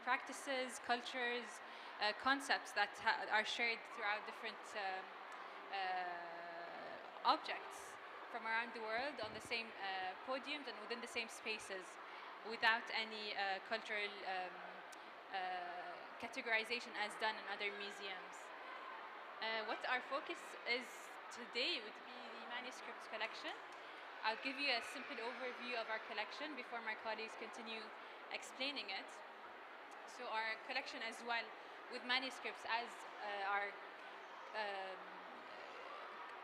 practices, cultures, concepts that are shared throughout different objects from around the world on the same podiums and within the same spaces, without any cultural categorization as done in other museums. What our focus is today would be the Manuscripts Collection. I'll give you a simple overview of our collection before my colleagues continue explaining it. So our collection as well, with manuscripts as our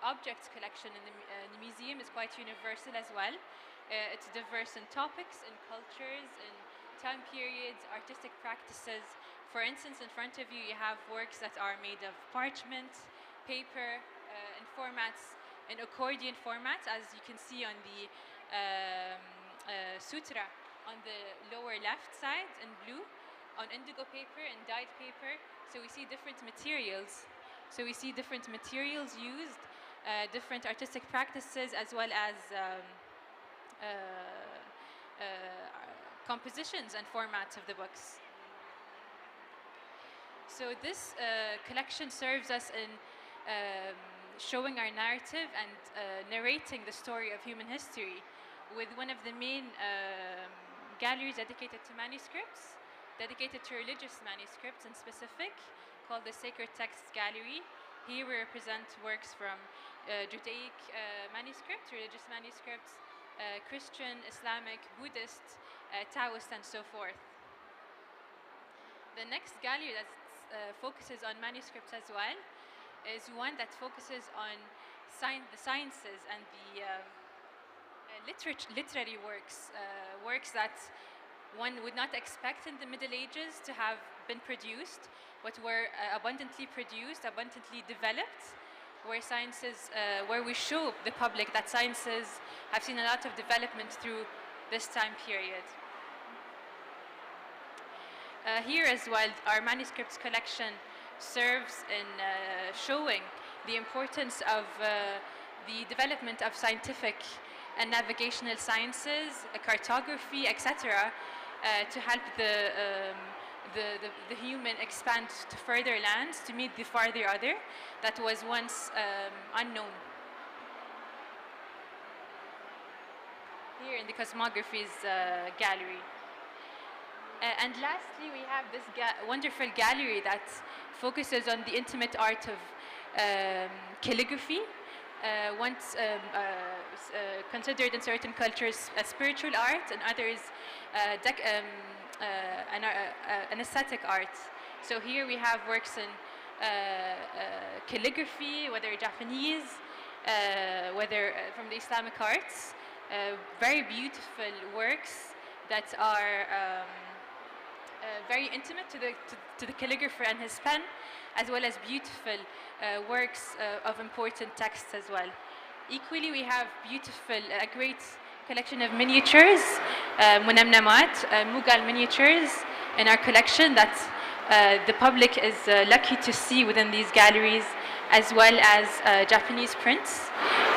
objects collection in the museum, is quite universal as well. It's diverse in topics, in cultures, in time periods, artistic practices. For instance, in front of you, you have works that are made of parchment, paper, in formats, in accordion formats, as you can see on the sutra on the lower left side in blue, on indigo paper and dyed paper. So we see different materials. So we see different materials used, different artistic practices, as well as compositions and formats of the books. So this collection serves us in showing our narrative and narrating the story of human history, with one of the main galleries dedicated to manuscripts, dedicated to religious manuscripts in specific, called the Sacred Texts Gallery. Here we represent works from Judaic manuscripts, religious manuscripts, Christian, Islamic, Buddhist, Taoist, and so forth. The next gallery that focuses on manuscripts as well is one that focuses on the sciences and the literary works, works that one would not expect in the Middle Ages to have been produced, but were abundantly produced, abundantly developed, where where we show the public that sciences have seen a lot of development through this time period. Here as well, our manuscripts collection serves in showing the importance of the development of scientific and navigational sciences, cartography, etc., to help the human expand to further lands, to meet the farther other that was once unknown. Here in the Cosmography's gallery. And lastly, we have this wonderful gallery that focuses on the intimate art of calligraphy, once considered in certain cultures as spiritual art, and others an aesthetic art. So here we have works in calligraphy, whether Japanese, whether from the Islamic arts, very beautiful works that are very intimate to the calligrapher and his pen, as well as beautiful works of important texts as well. Equally, we have a great collection of miniatures, munamnamat, Mughal miniatures in our collection that the public is lucky to see within these galleries, as well as Japanese prints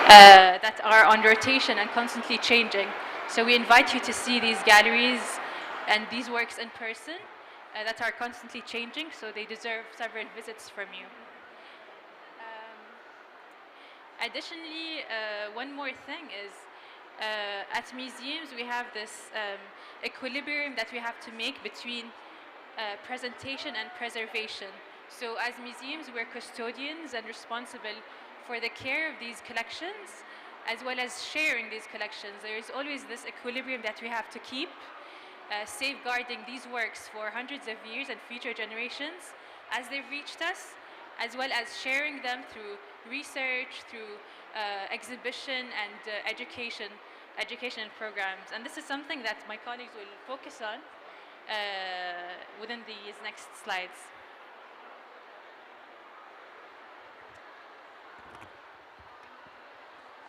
that are on rotation and constantly changing. So we invite you to see these galleries and these works in person that are constantly changing, so they deserve several visits from you. Additionally, one more thing is, at museums we have this equilibrium that we have to make between presentation and preservation. So as museums, we're custodians and responsible for the care of these collections, as well as sharing these collections. There is always this equilibrium that we have to keep, safeguarding these works for hundreds of years and future generations as they've reached us, as well as sharing them through research, through exhibition and education programs. And this is something that my colleagues will focus on within these next slides.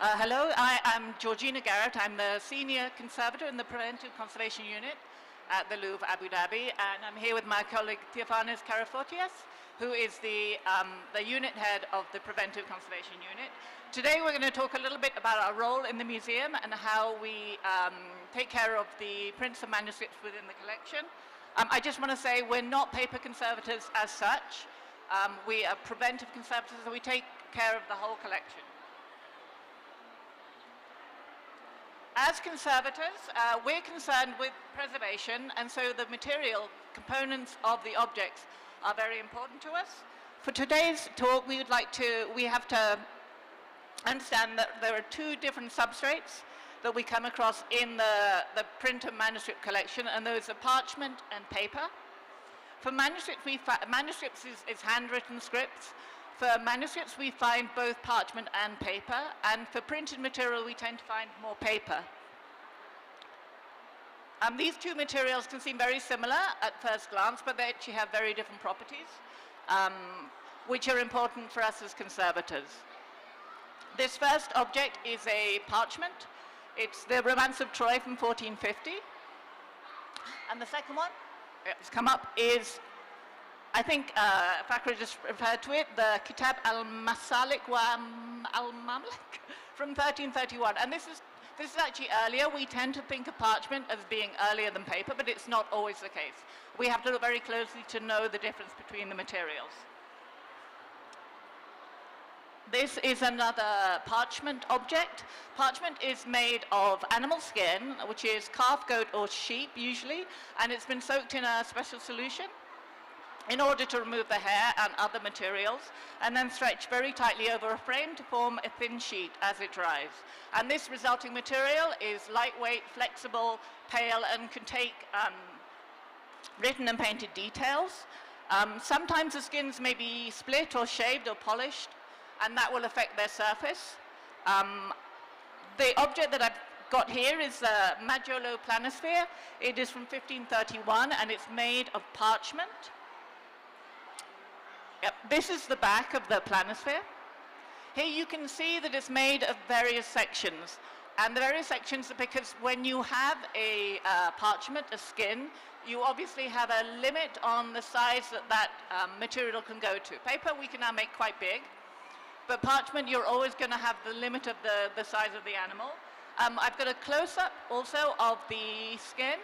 Hello, I am Georgina Garrett. I'm the Senior Conservator in the Preventive Conservation Unit at the Louvre, Abu Dhabi, and I'm here with my colleague Theophanis Karafotias, who is the unit head of the Preventive Conservation Unit. Today we're going to talk a little bit about our role in the museum and how we take care of the prints and manuscripts within the collection. I just want to say we're not paper conservators as such. We are preventive conservators, so we take care of the whole collection. As conservators, we're concerned with preservation, and so the material components of the objects are very important to us. For today's talk, we have to understand that there are two different substrates that we come across in the print and manuscript collection, and those are parchment and paper. For manuscripts is handwritten scripts. For manuscripts, we find both parchment and paper, and for printed material, we tend to find more paper. These two materials can seem very similar at first glance, but they actually have very different properties, which are important for us as conservators. This first object is a parchment. It's the Romance of Troy from 1450. And the second one, it's come up, is, I think Fakra just referred to it, the Kitab al-Masalik wa al-Mamlak from 1331. And this is actually earlier. We tend to think of parchment as being earlier than paper, but it's not always the case. We have to look very closely to know the difference between the materials. This is another parchment object. Parchment is made of animal skin, which is calf, goat, or sheep usually, and it's been soaked in a special solution in order to remove the hair and other materials, and then stretched very tightly over a frame to form a thin sheet as it dries. And this resulting material is lightweight, flexible, pale, and can take written and painted details. Sometimes the skins may be split or shaved or polished, and that will affect their surface. The object that I've got here is the Magiolo Planosphere. It is from 1531, and it's made of parchment. Yep, this is the back of the planosphere. Here you can see that it's made of various sections. And the various sections are because when you have a parchment, a skin, you obviously have a limit on the size that material can go to. Paper we can now make quite big, but parchment you're always going to have the limit of the size of the animal. I've got a close-up also of the skin,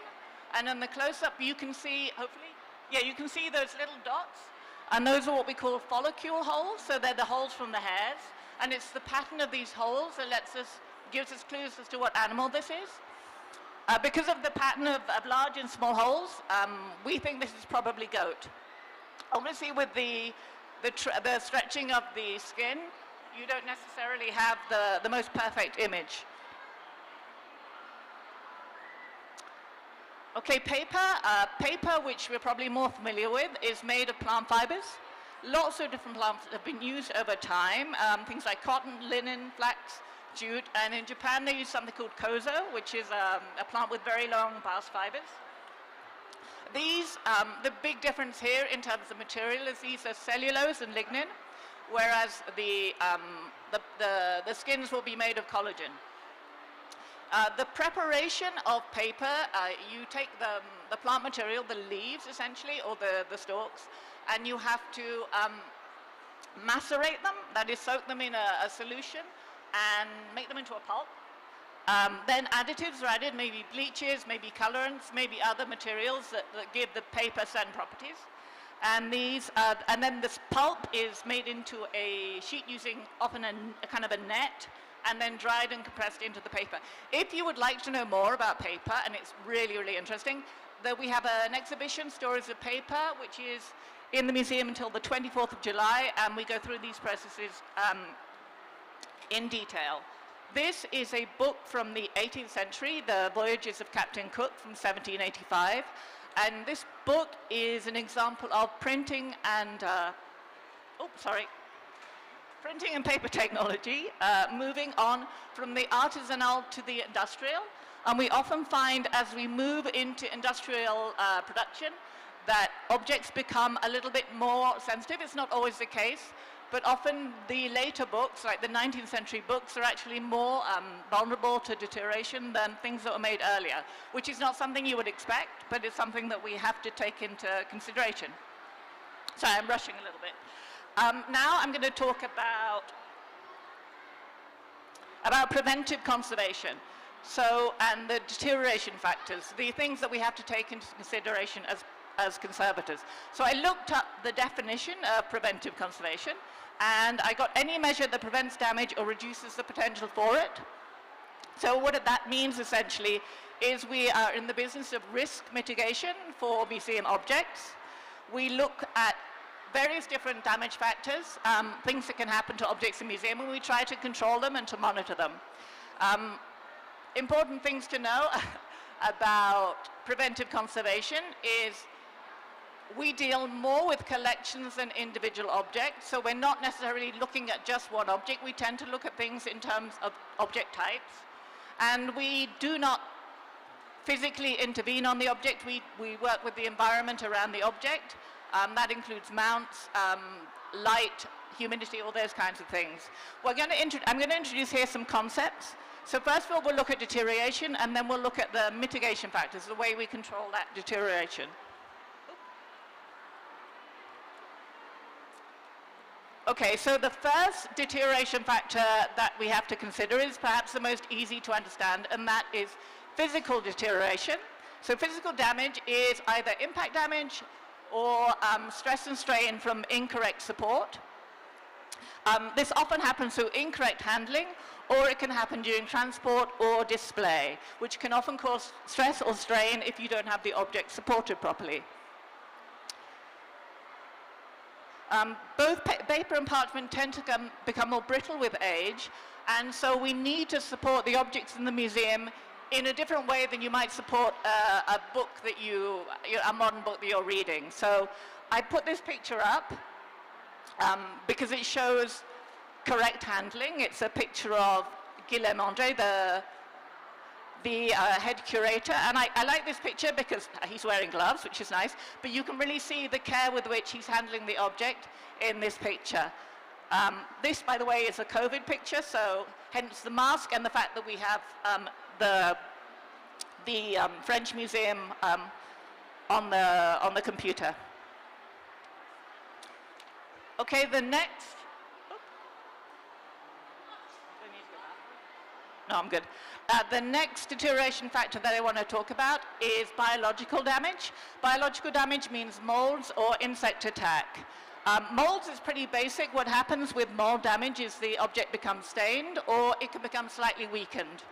and in the close-up you can see, hopefully, yeah, you can see those little dots. And those are what we call follicle holes, so they're the holes from the hairs. And it's the pattern of these holes that gives us clues as to what animal this is. Because of the pattern of large and small holes, we think this is probably goat. Obviously with the stretching of the skin, you don't necessarily have the most perfect image. Okay, paper, which we're probably more familiar with, is made of plant fibers. Lots of different plants have been used over time, things like cotton, linen, flax, jute, and in Japan they use something called kozo, which is a plant with very long bast fibers. These, the big difference here in terms of material is these are cellulose and lignin, whereas the skins will be made of collagen. The preparation of paper, you take the plant material, the leaves essentially, or the stalks, and you have to macerate them, that is soak them in a solution and make them into a pulp. Then additives are added, maybe bleaches, maybe colorants, maybe other materials that give the paper certain properties. And and then this pulp is made into a sheet using often a kind of a net, and then dried and compressed into the paper. If you would like to know more about paper, and it's really, really interesting, that we have an exhibition, Stories of Paper, which is in the museum until the 24th of July, and we go through these processes in detail. This is a book from the 18th century, The Voyages of Captain Cook from 1785, and this book is an example of printing and, printing and paper technology, moving on from the artisanal to the industrial. And we often find as we move into industrial production that objects become a little bit more sensitive. It's not always the case, but often the later books, like the 19th century books, are actually more vulnerable to deterioration than things that were made earlier, which is not something you would expect, but it's something that we have to take into consideration. Sorry, I'm rushing a little bit. Now I'm going to talk about preventive conservation. So, and the deterioration factors, the things that we have to take into consideration as as conservators. So I looked up the definition of preventive conservation, and I got any measure that prevents damage or reduces the potential for it. So what that means essentially is we are in the business of risk mitigation for museum objects. We look at various different damage factors, things that can happen to objects in museum, and we try to control them and to monitor them. Important things to know about preventive conservation is we deal more with collections than individual objects, so we're not necessarily looking at just one object. We tend to look at things in terms of object types, and we do not physically intervene on the object. We work with the environment around the object. That includes mounts, light, humidity, all those kinds of things. I'm going to introduce here some concepts. So first of all, we'll look at deterioration, and then we'll look at the mitigation factors, the way we control that deterioration. Okay, so the first deterioration factor that we have to consider is perhaps the most easy to understand, and that is physical deterioration. So physical damage is either impact damage or stress and strain from incorrect support. This often happens through incorrect handling, or it can happen during transport or display, which can often cause stress or strain if you don't have the object supported properly. Both paper and parchment tend to become more brittle with age, and so we need to support the objects in the museum in a different way than you might support a book that a modern book that you're reading. So I put this picture up because it shows correct handling. It's a picture of Guillaume André, the head curator, and I like this picture because he's wearing gloves, which is nice, but you can really see the care with which he's handling the object in this picture. This, by the way, is a COVID picture, so hence the mask and the fact that we have the French Museum on the computer. Okay, the next. No, I'm good. The next deterioration factor that I want to talk about is biological damage. Biological damage means molds or insect attack. Molds is pretty basic. What happens with mold damage is the object becomes stained or it can become slightly weakened.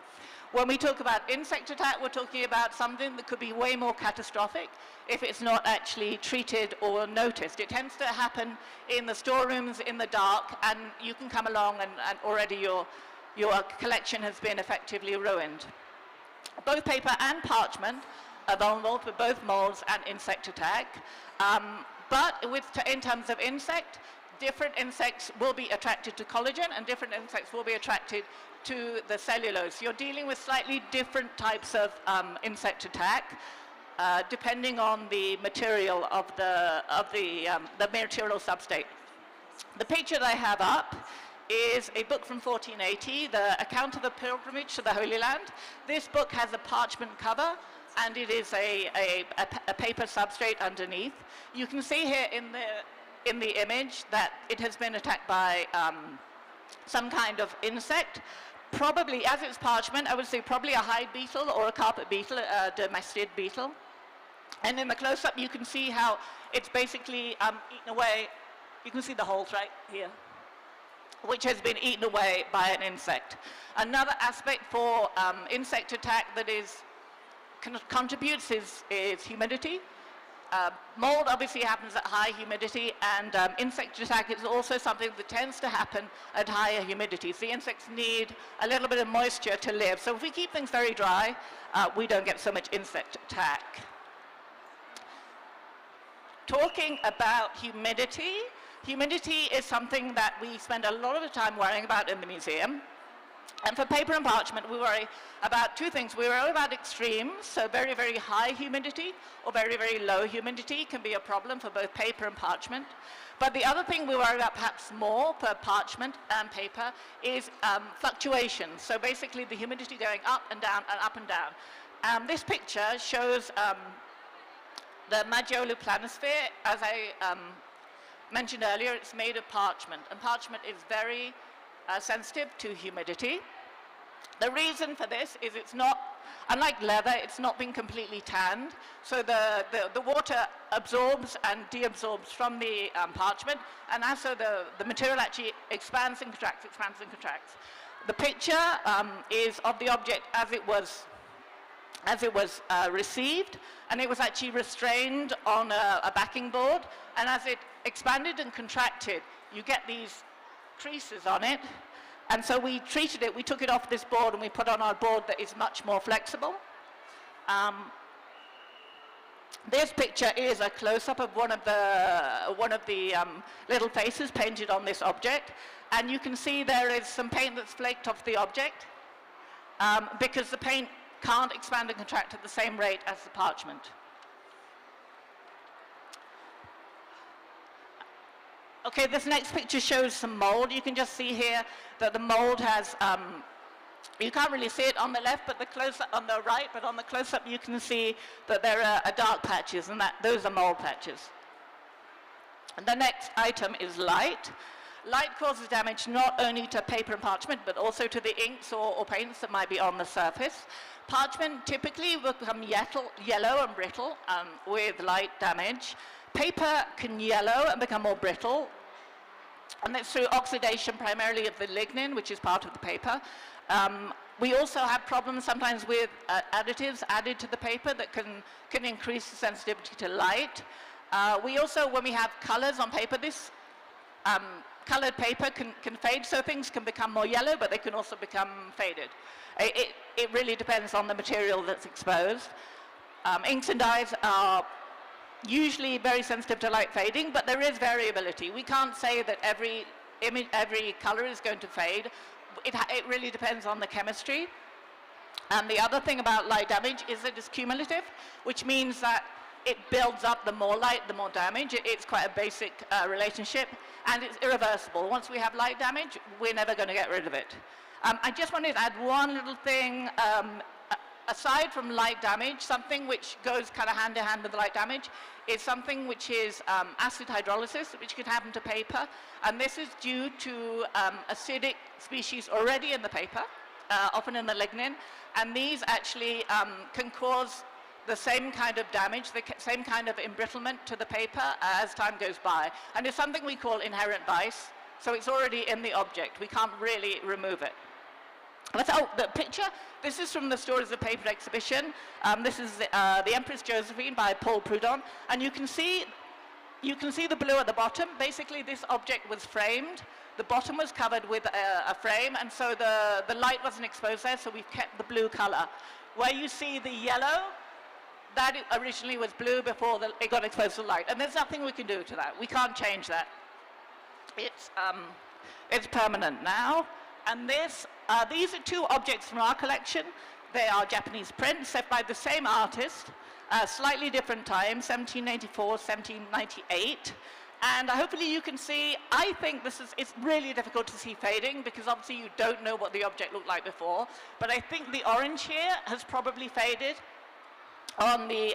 When we talk about insect attack, we're talking about something that could be way more catastrophic if it's not actually treated or noticed. It tends to happen in the storerooms in the dark, and you can come along and already your collection has been effectively ruined. Both paper and parchment are vulnerable to both molds and insect attack, but in terms of insect, different insects will be attracted to collagen and different insects will be attracted to the cellulose. You're dealing with slightly different types of insect attack depending on the material of the material substrate. The picture that I have up is a book from 1480, the account of the pilgrimage to the Holy Land. This book has a parchment cover and it is a paper substrate underneath. You can see here in the image that it has been attacked by some kind of insect. Probably, as it's parchment, I would say probably a hide beetle or a carpet beetle, a domestic beetle. And in the close-up you can see how it's basically eaten away. You can see the holes right here, which has been eaten away by an insect. Another aspect for insect attack that contributes is humidity. Mold obviously happens at high humidity, and insect attack is also something that tends to happen at higher humidities. The insects need a little bit of moisture to live. So if we keep things very dry, we don't get so much insect attack. Talking about humidity, humidity is something that we spend a lot of the time worrying about in the museum. And for paper and parchment, we worry about two things. We worry about extremes, so very, very high humidity or very, very low humidity can be a problem for both paper and parchment. But the other thing we worry about perhaps more for parchment and paper is fluctuations. So basically the humidity going up and down and up and down. This picture shows the Magiolo Planosphere. As I mentioned earlier, it's made of parchment, and parchment is very sensitive to humidity. The reason for this is it's not unlike leather, it's not been completely tanned. So the water absorbs and deabsorbs from the parchment, and also the material actually expands and contracts, expands and contracts. The picture is of the object as it was received, and it was actually restrained on a backing board, and as it expanded and contracted, you get these creases on it. And so we treated it, we took it off this board and we put on our board that is much more flexible. This picture is a close-up of one of the little faces painted on this object, and you can see there is some paint that's flaked off the object because the paint can't expand and contract at the same rate as the parchment. Okay, this next picture shows some mold. You can just see here that the mold has, you can't really see it on the left, but the close-up on the right, but on the close-up you can see that there are dark patches, and those are mold patches. And the next item is light. Light causes damage not only to paper and parchment, but also to the inks or paints that might be on the surface. Parchment typically will become yellow and brittle with light damage. Paper can yellow and become more brittle, and that's through oxidation primarily of the lignin, which is part of the paper. We also have problems sometimes with additives added to the paper that can increase the sensitivity to light. We also, when we have colors on paper, this colored paper can fade, so things can become more yellow, but they can also become faded. It really depends on the material that's exposed. Inks and dyes are usually very sensitive to light fading, but there is variability. We can't say that every color is going to fade. It really depends on the chemistry. And the other thing about light damage is that it's cumulative, which means that it builds up. The more light, the more damage. It's quite a basic relationship, and it's irreversible. Once we have light damage, we're never going to get rid of it. I just wanted to add one little thing. Aside from light damage, something which goes kind of hand in hand with the light damage is something which is acid hydrolysis, which can happen to paper. And this is due to acidic species already in the paper, often in the lignin. And these actually can cause the same kind of damage, the same kind of embrittlement to the paper as time goes by. And it's something we call inherent vice. So it's already in the object. We can't really remove it. Oh, the picture, this is from the Stories of Paper exhibition. This is the Empress Josephine by Paul Prudhomme, and you can see the blue at the bottom. Basically, this object was framed. The bottom was covered with a frame, and so the light wasn't exposed there, so we've kept the blue color. Where you see the yellow, that originally was blue before it got exposed to light, and there's nothing we can do to that. We can't change that. It's permanent now. And these are two objects from our collection. They are Japanese prints set by the same artist, slightly different time, 1794, 1798. And hopefully you can see, I think it's really difficult to see fading because obviously you don't know what the object looked like before. But I think the orange here has probably faded on the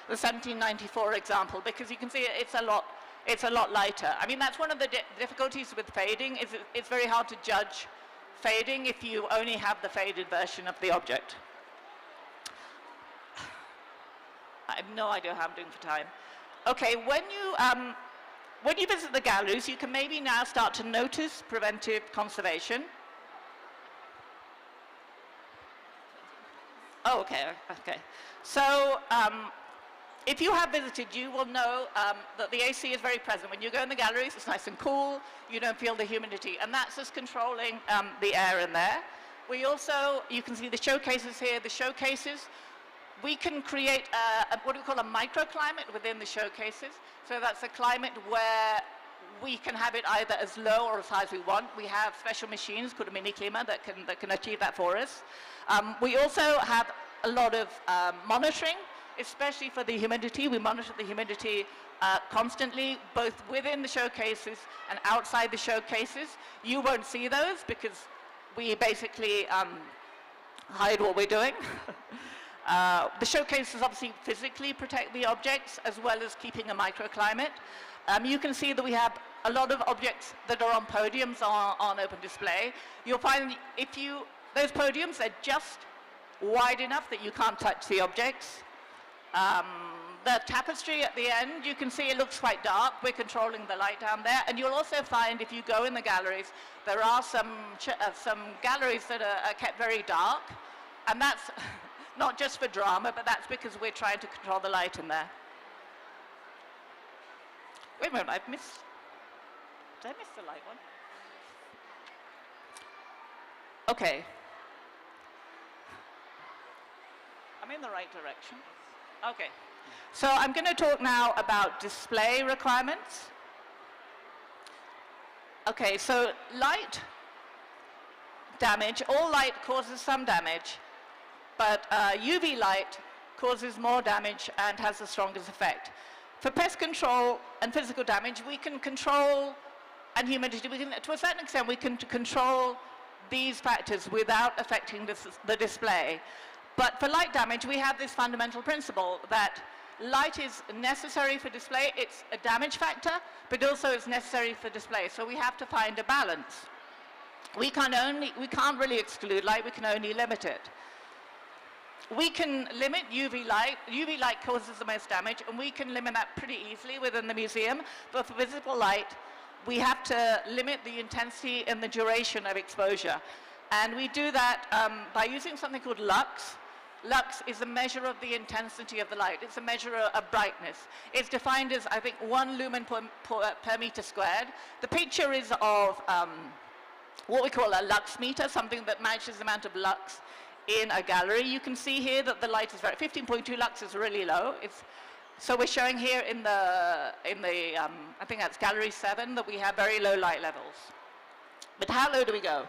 1794 example, because you can see it's a lot lighter. I mean, that's one of the difficulties with fading, is it's very hard to judge fading if you only have the faded version of the object. I have no idea how I'm doing for time. Okay, when you visit the galleries, you can maybe now start to notice preventive conservation. Oh, okay. So, if you have visited, you will know that the AC is very present. When you go in the galleries, it's nice and cool. You don't feel the humidity, and that's just controlling the air in there. We also, you can see the showcases here. The showcases, we can create what we call a microclimate within the showcases. So that's a climate where we can have it either as low or as high as we want. We have special machines called a mini clima that can achieve that for us. We also have a lot of monitoring, especially for the humidity. We monitor the humidity constantly, both within the showcases and outside the showcases. You won't see those because we basically hide what we're doing. The showcases obviously physically protect the objects as well as keeping a microclimate. You can see that we have a lot of objects that are on podiums on open display. You'll find those podiums, they're just wide enough that you can't touch the objects. The tapestry at the end, you can see it looks quite dark. We're controlling the light down there. And you'll also find, if you go in the galleries, there are some galleries that are kept very dark. And that's not just for drama, but that's because we're trying to control the light in there. Wait a minute, did I miss the light one? Okay. I'm in the right direction. Okay. So I'm going to talk now about display requirements. Okay, so light damage, all light causes some damage, but UV light causes more damage and has the strongest effect. For pest control and physical damage, we can control, and humidity, to a certain extent, we can control these factors without affecting the display. But for light damage, we have this fundamental principle that light is necessary for display. It's a damage factor, but also it's necessary for display. So we have to find a balance. We can't really exclude light, we can only limit it. We can limit UV light. UV light causes the most damage, and we can limit that pretty easily within the museum. But for visible light, we have to limit the intensity and the duration of exposure. And we do that by using something called lux. Lux is a measure of the intensity of the light. It's a measure of brightness. It's defined as, I think, 1 lumen per meter squared. The picture is of what we call a lux meter, something that measures the amount of lux in a gallery. You can see here that the light is 15.2 lux is really low. So we're showing here in the I think that's gallery 7, that we have very low light levels. But how low do we go?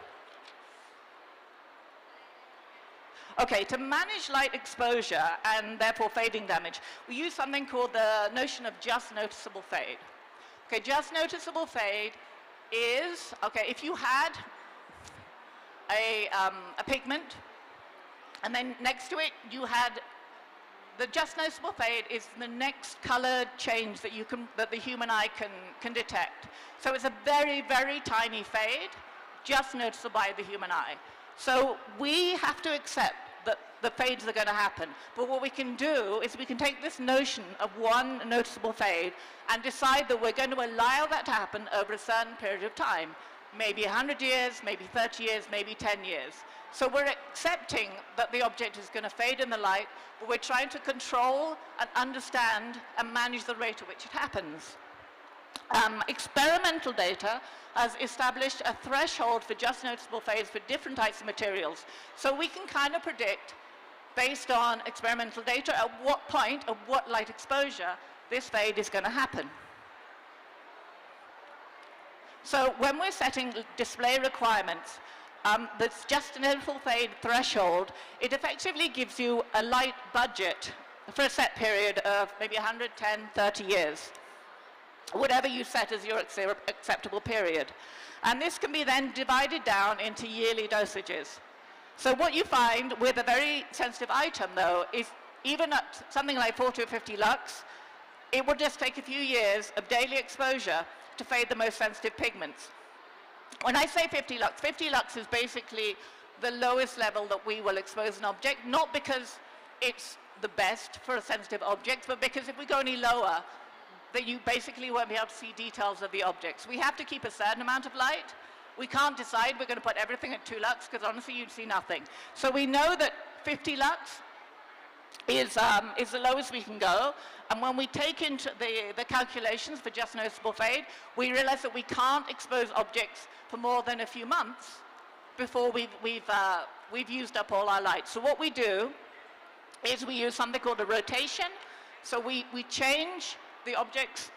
Okay, to manage light exposure and therefore fading damage, we use something called the notion of just noticeable fade. Okay, just noticeable fade is, okay, if you had a pigment, and then next to it you had the just noticeable fade is the next color change that the human eye can detect. So it's a very, very tiny fade, just noticeable by the human eye. So we have to accept that the fades are going to happen. But what we can do is we can take this notion of one noticeable fade and decide that we're going to allow that to happen over a certain period of time. Maybe 100 years, maybe 30 years, maybe 10 years. So we're accepting that the object is going to fade in the light, but we're trying to control and understand and manage the rate at which it happens. Experimental data has established a threshold for just noticeable fades for different types of materials. So we can kind of predict, based on experimental data, at what point, at what light exposure, this fade is going to happen. So when we're setting display requirements, that's just a noticeable fade threshold, it effectively gives you a light budget for a set period of maybe 110, 30 years. Whatever you set as your acceptable period. And this can be then divided down into yearly dosages. So what you find with a very sensitive item, though, is even at something like 40 or 50 lux, it will just take a few years of daily exposure to fade the most sensitive pigments. When I say 50 lux is basically the lowest level that we will expose an object, not because it's the best for a sensitive object, but because if we go any lower, that you basically won't be able to see details of the objects. We have to keep a certain amount of light. We can't decide we're going to put everything at 2 lux, because honestly you'd see nothing. So we know that 50 lux is the lowest we can go, and when we take into the calculations for just noticeable fade, we realize that we can't expose objects for more than a few months before we've used up all our light. So what we do is we use something called a rotation. So we change the objects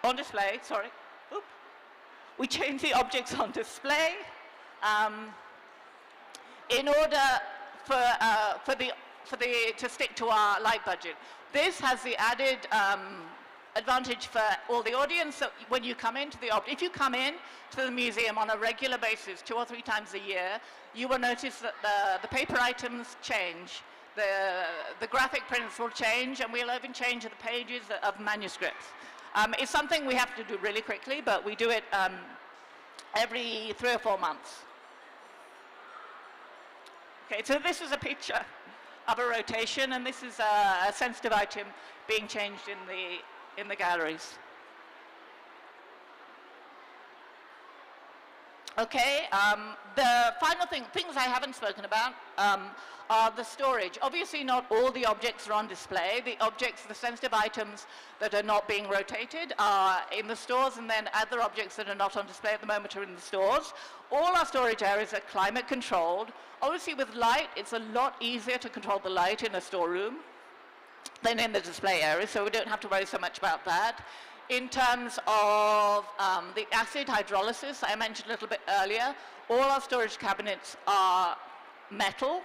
on display, sorry. Oop. We change the objects on display in order to stick to our light budget. This has the added advantage for all the audience that when you come into the object, if you come in to the museum on a regular basis 2 or 3 times a year, you will notice that the paper items change. The graphic prints will change, and we'll even change the pages of manuscripts. It's something we have to do really quickly, but we do it every 3 or 4 months. Okay, so this is a picture of a rotation, and this is a sensitive item being changed in the galleries. Okay, the final things I haven't spoken about are the storage. Obviously not all the objects are on display. The objects, the sensitive items that are not being rotated are in the stores, and then other objects that are not on display at the moment are in the stores. All our storage areas are climate controlled. Obviously with light, it's a lot easier to control the light in a storeroom than in the display area, so we don't have to worry so much about that. In terms of the acid hydrolysis, I mentioned a little bit earlier, all our storage cabinets are metal.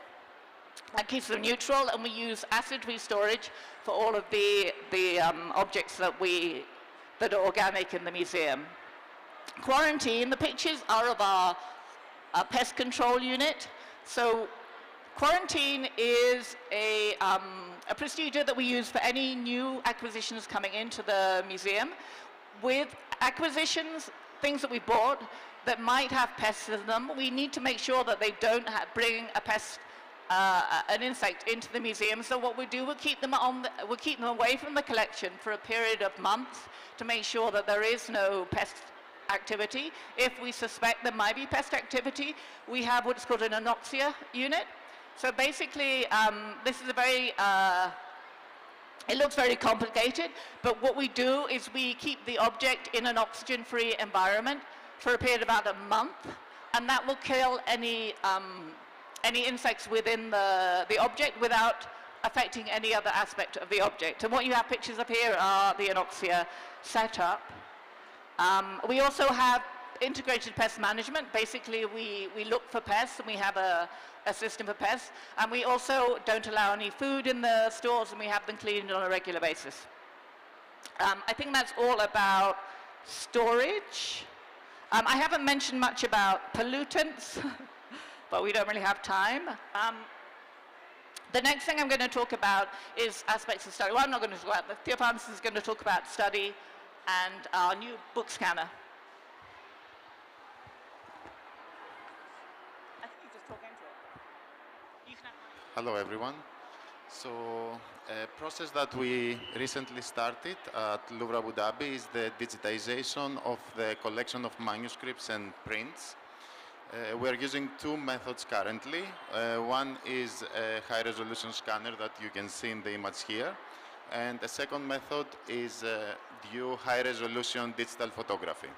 That keeps them neutral, and we use acid-free storage for all of the objects that are organic in the museum. Quarantine, the pictures are of our pest control unit. So quarantine is a procedure that we use for any new acquisitions coming into the museum. With acquisitions, things that we bought that might have pests in them, we need to make sure that they don't bring a pest, an insect into the museum. So what we do, we'll keep them away from the collection for a period of months to make sure that there is no pest activity. If we suspect there might be pest activity, we have what's called an anoxia unit. So basically, this is a very, it looks very complicated, but what we do is we keep the object in an oxygen-free environment for a period of about a month, and that will kill any insects within the object without affecting any other aspect of the object. And what you have pictures of here are the anoxia setup. We also have integrated pest management. Basically, we look for pests, and we have a system for pests. And we also don't allow any food in the stores, and we have them cleaned on a regular basis. I think that's all about storage. I haven't mentioned much about pollutants, but we don't really have time. The next thing I'm going to talk about is aspects of study. Well, I'm not going to talk about, Theophanis is going to talk about study and our new book scanner. I think you just talk into it. You can have mine. Hello, everyone. So, a process that we recently started at Louvre Abu Dhabi is the digitization of the collection of manuscripts and prints. We are using two methods currently. One is a high-resolution scanner that you can see in the image here. And the second method is due high-resolution digital photography.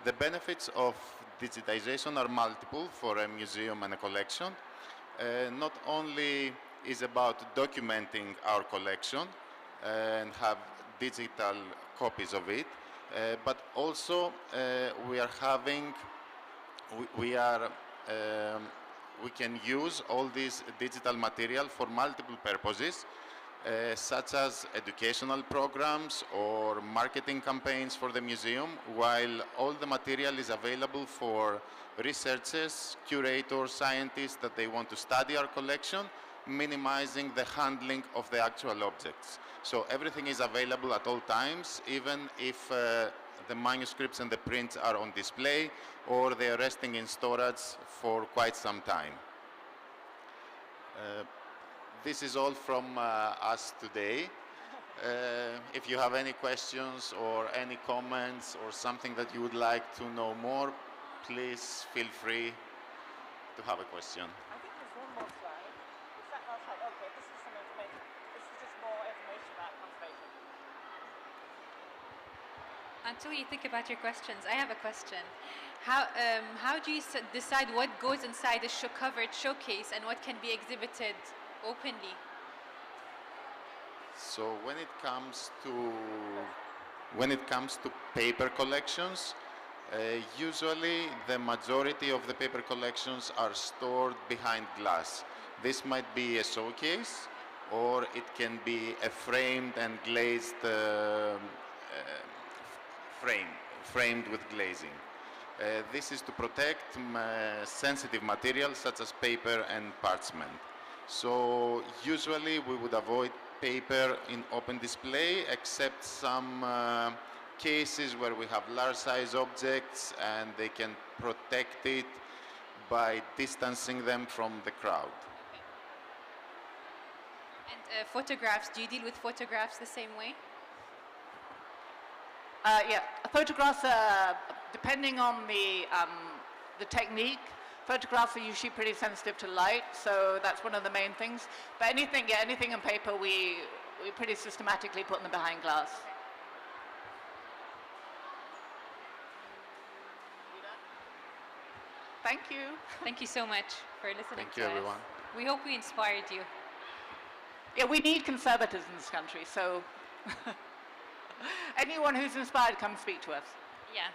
The benefits of digitization are multiple for a museum and a collection. Not only is about documenting our collection and have digital copies of it, but also we can use all this digital material for multiple purposes, such as educational programs or marketing campaigns for the museum, while all the material is available for researchers, curators, scientists that they want to study our collection, minimizing the handling of the actual objects. So everything is available at all times, even if the manuscripts and the prints are on display or they are resting in storage for quite some time. This is all from us today. If you have any questions or any comments or something that you would like to know more, please feel free to have a question. I think there's one more slide. Is that last slide? Okay, this is some information. This is just more information about conservation. Until you think about your questions, I have a question. How do you decide what goes inside a covered showcase and what can be exhibited openly? So when it comes to paper collections, usually the majority of the paper collections are stored behind glass. This might be a showcase, or it can be a framed and glazed framed with glazing. This is to protect sensitive materials such as paper and parchment. So usually we would avoid paper in open display, except some cases where we have large size objects and they can protect it by distancing them from the crowd. And photographs, do you deal with photographs the same way? Yeah, photographs, depending on the technique, photographs are usually pretty sensitive to light, so that's one of the main things. But anything, yeah, anything on paper, we pretty systematically put them behind glass. Thank you. Thank you so much for listening Thank to you, us. everyone. We hope we inspired you. Yeah, we need conservators in this country, so anyone who's inspired, come speak to us. Yeah.